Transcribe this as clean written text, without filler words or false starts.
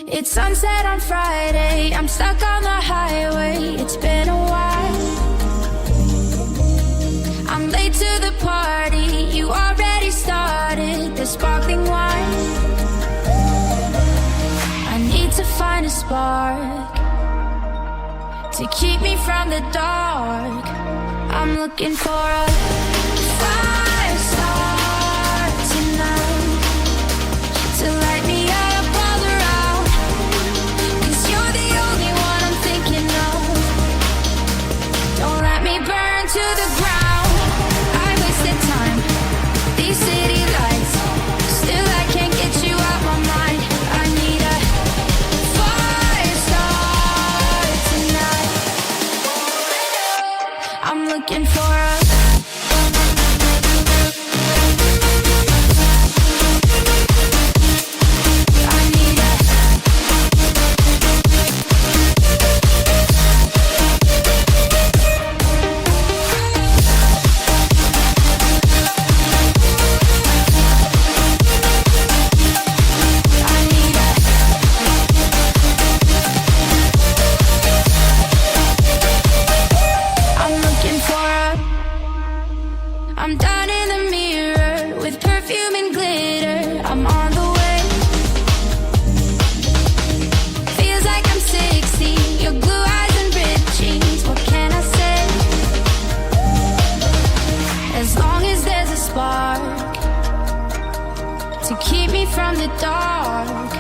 It's sunset on Friday, I'm stuck on the highway. It's been a while. I'm late to the party, you already started the sparkling wine. I need to find a spark to keep me from the dark. I'm looking for a fire start tonight to light me up all around. 'Cause you're the only one I'm thinking of. Don't let me burn to the ground. I wasted time, these city lights, still I can't get you out my mind. I need a fire start tonight. I'm looking for a I'm done in the mirror with perfume and glitter. I'm on the way. Feels like I'm 60, your blue eyes and ripped jeans. What can I say? As long as there's a spark to keep me from the dark,